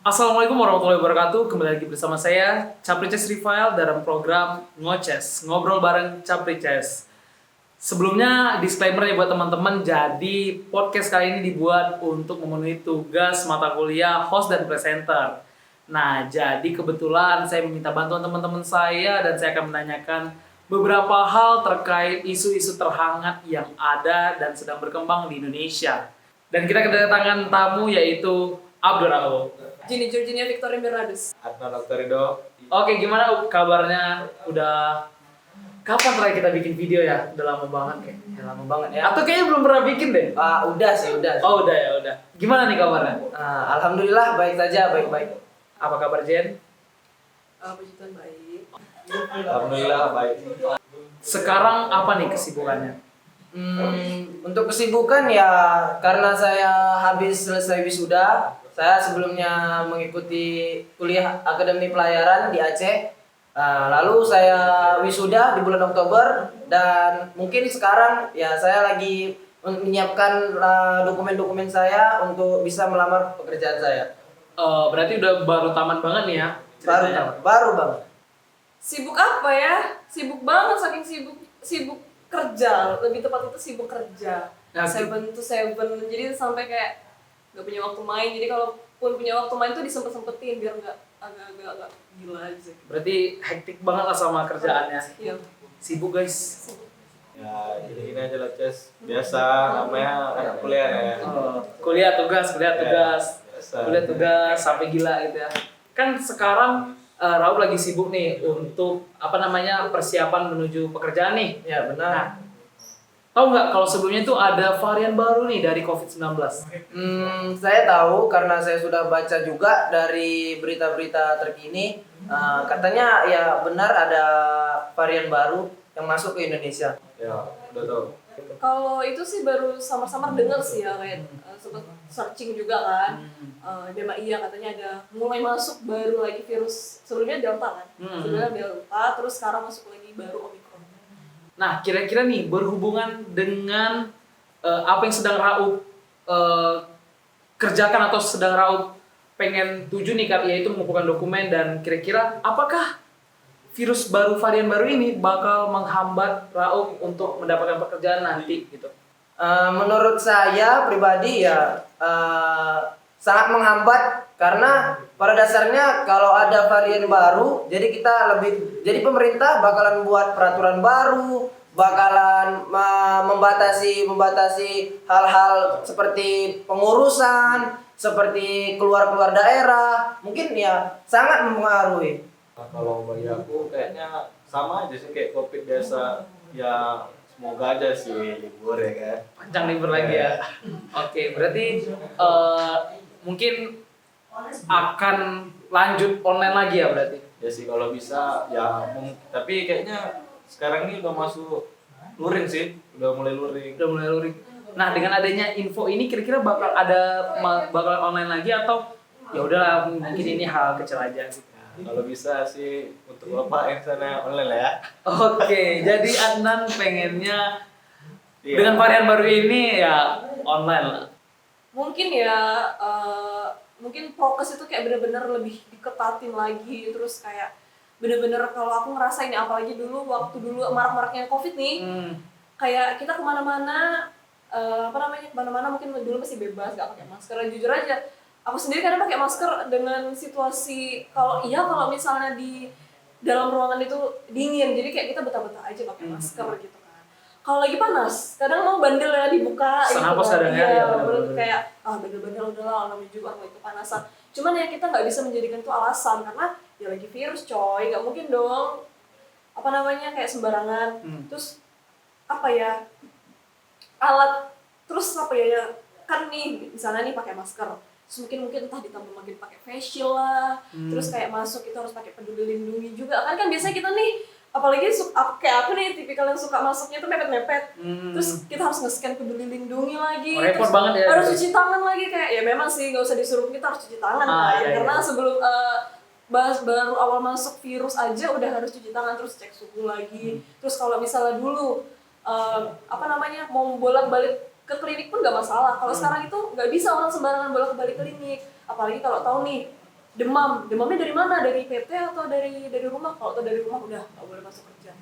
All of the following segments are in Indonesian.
Assalamualaikum warahmatullahi wabarakatuh. Kembali lagi bersama saya Caprices Rifael dalam program Ngoces, ngobrol bareng Caprices. Sebelumnya disclaimer ya buat teman-teman. Jadi podcast kali ini dibuat untuk memenuhi tugas mata kuliah host dan presenter. Nah, jadi kebetulan saya meminta bantuan teman-teman saya dan saya akan menanyakan beberapa hal terkait isu-isu terhangat yang ada dan sedang berkembang di Indonesia. Dan kita kedatangan tamu yaitu Abdur Rahul. Gini Georgina Victoria Bernardus. Adnan Oktorido. Oke, gimana kabarnya? Udah kapan terakhir kita bikin video ya? Udah lama banget kayak. Ya, lama banget ya. Atau kayaknya belum pernah bikin deh? Udah sih. Oh, udah ya, udah. Gimana nih kabarnya? Alhamdulillah baik saja, baik-baik. Apa kabar Jen? Puji Tuhan baik. Alhamdulillah baik. Sekarang apa nih kesibukannya? Untuk kesibukan ya karena saya habis selesai wisuda, saya sebelumnya mengikuti kuliah akademi pelayaran di Aceh. Lalu saya wisuda di bulan Oktober dan mungkin sekarang ya saya lagi menyiapkan dokumen-dokumen saya untuk bisa melamar pekerjaan saya. Berarti udah baru taman banget nih ya? Baru banget. Sibuk apa ya? Sibuk banget, saking sibuk kerja. Lebih tepat itu sibuk kerja. Nah, 7 to 7. Jadi sampai kayak gak punya waktu main. Jadi kalaupun punya waktu main tuh disempet-sempetin biar gak agak gila aja. Berarti hektik banget lah sama kerjaannya. Iya. Sibuk guys. Ya gini aja lah Ces. Biasa namanya anak kuliah ya. Kuliah tugas, Biasa. kuliah tugas sampai gila gitu ya. Kan sekarang Raul lagi sibuk nih untuk persiapan menuju pekerjaan nih. Ya benar. Nah, tahu nggak kalau sebelumnya itu ada varian baru nih dari COVID-19? Saya tahu karena saya sudah baca juga dari berita-berita terkini. Katanya ya benar ada varian baru yang masuk ke Indonesia. Ya, udah tahu. Kalau itu sih baru samar-samar dengar sih ya, kayak sempet searching juga kan. Iya katanya ada mulai masuk baru lagi virus, sebelumnya Delta kan. Sebelumnya Delta, terus sekarang masuk lagi baru Omicron. Nah, kira-kira nih berhubungan dengan apa yang sedang Raul kerjakan atau sedang Raul pengen tuju nih, yaitu mengumpulkan dokumen, dan kira-kira apakah virus baru, varian baru ini bakal menghambat Raul untuk mendapatkan pekerjaan nanti gitu? Menurut saya pribadi ya sangat menghambat karena pada dasarnya kalau ada varian baru, jadi pemerintah bakalan buat peraturan baru, bakalan membatasi hal-hal seperti pengurusan, seperti keluar daerah, mungkin ya sangat mempengaruhi. Nah, kalau bagi aku kayaknya sama aja sih kayak COVID biasa. Ya semoga aja sih libur ya kan. Panjang libur lagi ya. Oke, berarti mungkin akan lanjut online lagi ya berarti? Ya sih kalau bisa ya tapi kayaknya sekarang ini udah masuk luring sih. Udah mulai luring. Nah, dengan adanya info ini kira-kira bakal online lagi atau ya udahlah mungkin ini hal kecil aja gitu. Kalau bisa sih untuk bapak yang sana online lah ya. Oke, jadi Adnan pengennya Iya. dengan varian baru ini ya online lah. Mungkin ya mungkin prokes itu kayak bener-bener lebih diketatin lagi, terus kayak bener-bener kalau aku ngerasain ya, apalagi waktu dulu marak-maraknya COVID nih, kayak kita kemana-mana kemana-mana mungkin dulu masih bebas gak pakai masker. Jujur aja aku sendiri kadang pakai masker dengan situasi kalau misalnya di dalam ruangan itu dingin, jadi kayak kita betah-betah aja pakai masker gitu kan. Kalau lagi panas, kadang mau bandel ya dibuka Senapas gitu kan. kadang ya, Iya, bener-bener. kayak bandel-bandel udahlah, namanya juga lagi kepanasan. Cuman ya kita nggak bisa menjadikan itu alasan karena ya lagi virus coy, nggak mungkin dong kayak sembarangan. Terus alat terus kan nih misalnya nih pakai masker. Terus mungkin entah ditambah makin pakai face shield lah, terus kayak masuk itu harus pakai peduli lindungi juga kan biasanya kita nih, apalagi kayak aku nih tipikal yang suka masuknya tuh mepet-mepet, terus kita harus nge-scan peduli lindungi lagi, Repot terus banget ya. harus cuci tangan lagi, kayak ya memang sih nggak usah disuruh kita harus cuci tangan karena sebelum baru awal masuk virus aja udah harus cuci tangan, terus cek suhu lagi, terus kalau misalnya dulu mau bolak-balik ke klinik pun nggak masalah. Kalau sekarang itu nggak bisa orang sembarangan bolak-balik klinik. Apalagi kalau tahu nih demamnya dari mana, dari PT atau dari rumah? Kalau dari rumah udah nggak boleh masuk kerja.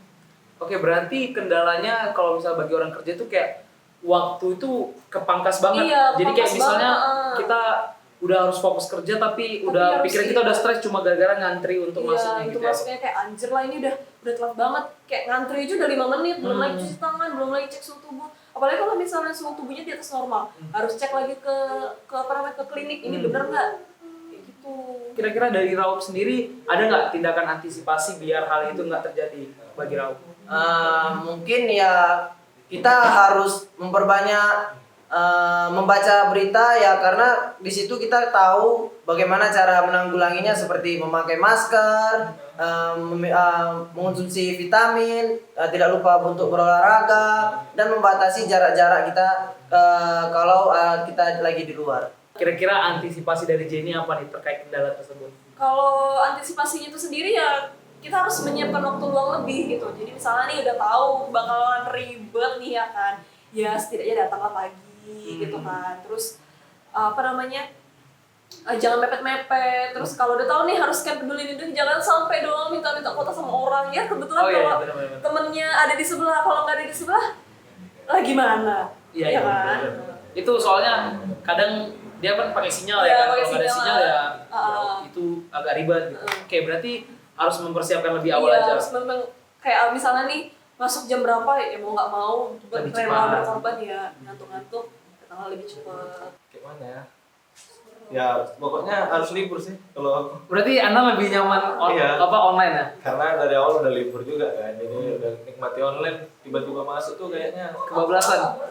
Oke, berarti kendalanya kalau misalnya bagi orang kerja tuh kayak waktu itu kepangkas banget. Iya, Jadi kayak kepangkas misalnya banget. kita udah harus fokus kerja tapi udah harus pikiran kita iya. udah stres cuma gara-gara ngantri untuk masuknya Untuk gitu ya. masuknya kayak anjir lah, ini udah telat banget. Kayak ngantri aja udah 5 menit, belum lagi cuci tangan, belum lagi cek suhu tubuh. Apalagi kalau misalnya suhu tubuhnya di atas normal, harus cek lagi ke klinik, ini bener nggak? Kayak gitu. Kira-kira dari Raup sendiri ada nggak tindakan antisipasi biar hal itu nggak terjadi bagi Raup? Mungkin ya kita harus memperbanyak membaca berita ya, karena di situ kita tahu bagaimana cara menanggulanginya, seperti memakai masker, mengonsumsi vitamin, tidak lupa untuk berolahraga dan membatasi jarak-jarak kita kalau kita lagi di luar. Kira-kira antisipasi dari Jenny apa nih terkait kendala tersebut? Kalau antisipasinya itu sendiri ya kita harus menyiapkan waktu luang lebih gitu. Jadi misalnya nih udah tahu bakalan ribet nih ya kan, ya setidaknya datanglah pagi gitu kan. Terus jangan mepet-mepet. Terus kalau udah tahu nih harus scan peduli lindungi, jangan sampai doang minta kuota sama orang ya. Kebetulan kalau bener-bener. temennya ada di sebelah, kalau nggak ada di sebelah gimana? Iya kan? bener. Itu soalnya kadang dia kan pakai sinyal Iya, ya kan, pakai kalau nggak ada sinyal. sinyal ya itu agak ribet gitu. Oke, berarti harus mempersiapkan lebih awal aja. Harus memang kayak misalnya nih masuk jam berapa ya, mau nggak mau Lebih rela cepat. berkorban ya, ngantuk-ngantuk datanglah lebih cepat. Kayak mana ya? Ya pokoknya harus libur sih kalau aku. Berarti Anda lebih nyaman Iya. online ya? Karena dari awal udah libur juga kan, jadi udah nikmati online, tiba-tiba masuk tuh kayaknya Kebablasan.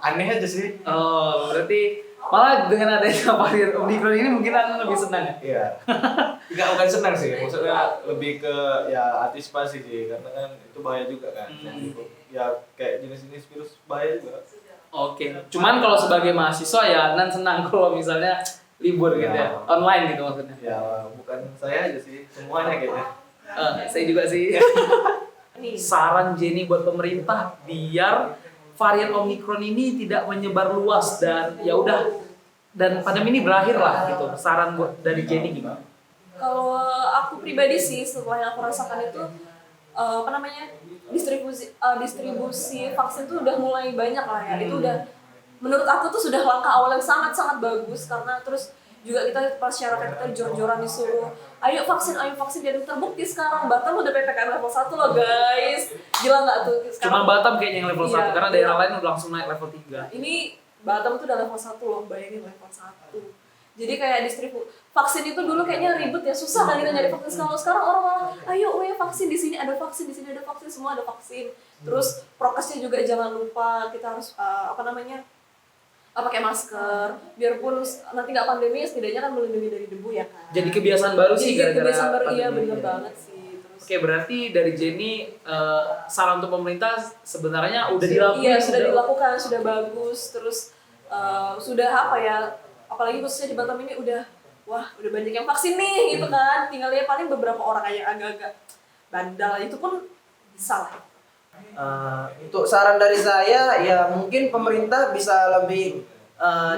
aneh aja sih. Oh, berarti malah dengan adanya varian Omicron ini mungkin Anda lebih senang ya? Iya. Bukan senang sih, maksudnya lebih ke ya antisipasi sih, karena kan itu bahaya juga kan. Ya kayak jenis-jenis virus bahaya juga. Oke. Cuman kalau sebagai mahasiswa ya Nan senang kalau misalnya libur gitu ya, online gitu maksudnya. Ya bukan saya aja sih, semuanya kayaknya. Saya juga sih. Saran Jenny buat pemerintah biar varian Omicron ini tidak menyebar luas dan ya udah dan pandemi ini berakhir lah gitu. Saran buat dari Jenny gimana? Kalau aku pribadi sih setelah yang aku rasakan itu distribusi vaksin tuh udah mulai banyak lah ya. Itu udah menurut aku tuh sudah langkah awal yang sangat bagus, karena terus juga kita masyarakat kita jor-joran disuruh ayo vaksin dan terbukti sekarang Batam udah PPKM level 1 loh guys. Gila nggak tuh? Cuma Batam kayaknya yang level 1 Iya, karena daerah lain udah langsung naik level 3. Ini Batam tuh udah level 1 loh, bayangin level 1. Jadi kayak vaksin itu dulu kayaknya ribet ya, susah kan kita nyari vaksin. Kalau sekarang orang malah ayo vaksin, di sini ada vaksin, di sini ada vaksin, semua ada vaksin. Terus prokesnya juga jangan lupa, kita harus pakai masker, biarpun nanti nggak pandemi setidaknya kan melindungi dari debu ya kan. Jadi kebiasaan baru sih gara-gara kebiasaan baru, iya pandemi. bener banget sih. Terus Oke, berarti dari Jenny saran untuk pemerintah sebenarnya udah dilakukan. iya sudah dilakukan, sudah bagus. Terus sudah apalagi khususnya di Batam ini udah banyak yang vaksin nih gitu kan. Tinggal ya paling beberapa orang aja yang agak-agak bandal, itu pun bisa lah. Untuk saran dari saya ya mungkin pemerintah bisa lebih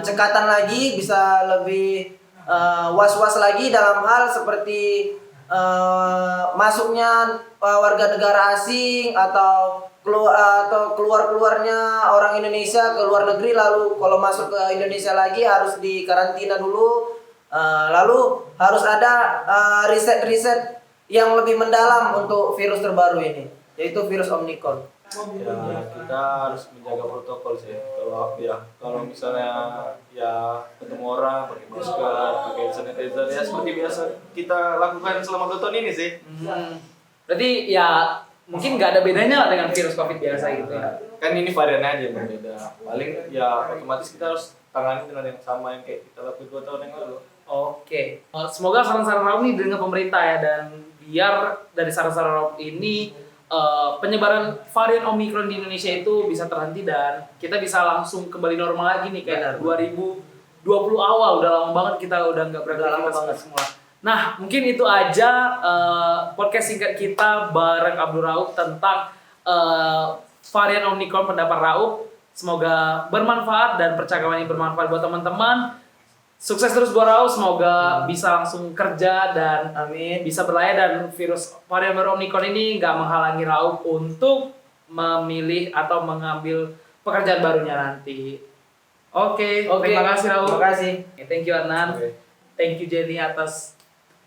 cekatan lagi, bisa lebih was-was lagi dalam hal seperti masuknya warga negara asing atau keluarnya orang Indonesia ke luar negeri, lalu kalau masuk ke Indonesia lagi harus dikarantina dulu, lalu harus ada riset-riset yang lebih mendalam untuk virus terbaru ini, yaitu virus Omicron. Ya kita harus menjaga protokol sih. Kalau misalnya ya ketemu orang pakai masker, pakai sanitizer ya seperti biasa kita lakukan selama 2 tahun ini sih. Berarti ya mungkin nggak ada bedanya lah dengan virus COVID biasa gitu ya. Kan ini varian aja yang berbeda. Paling ya otomatis kita harus tangani dengan yang sama yang kayak kita lakukan 2 tahun yang lalu. Oke. Semoga saran-saran Raup ini didengar pemerintah ya, dan biar dari saran-saran Raup ini penyebaran varian Omicron di Indonesia itu bisa terhenti dan kita bisa langsung kembali normal lagi nih kayak 2020 awal. Udah lama banget kita udah nggak beraktivitas semua. Nah, mungkin itu aja podcast singkat kita bareng Abdul Raup tentang varian Omicron pendapat Raup. Semoga bermanfaat dan percakapan ini bermanfaat buat teman-teman. Sukses terus buat Raul, semoga bisa langsung kerja dan Amin. bisa berlayar dan virus varian baru Omicron ini nggak menghalangi Raul untuk memilih atau mengambil pekerjaan barunya nanti. Oke, terima kasih Raul. Terima kasih. Thank you Adnan. Oke. Thank you Jenny atas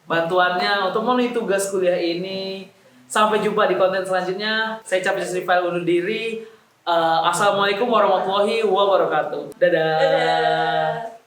bantuannya untuk memenuhi tugas kuliah ini. Sampai jumpa di konten selanjutnya. Saya Caprice Rifael undur diri. Assalamualaikum warahmatullahi wabarakatuh. Dadah. Dadah.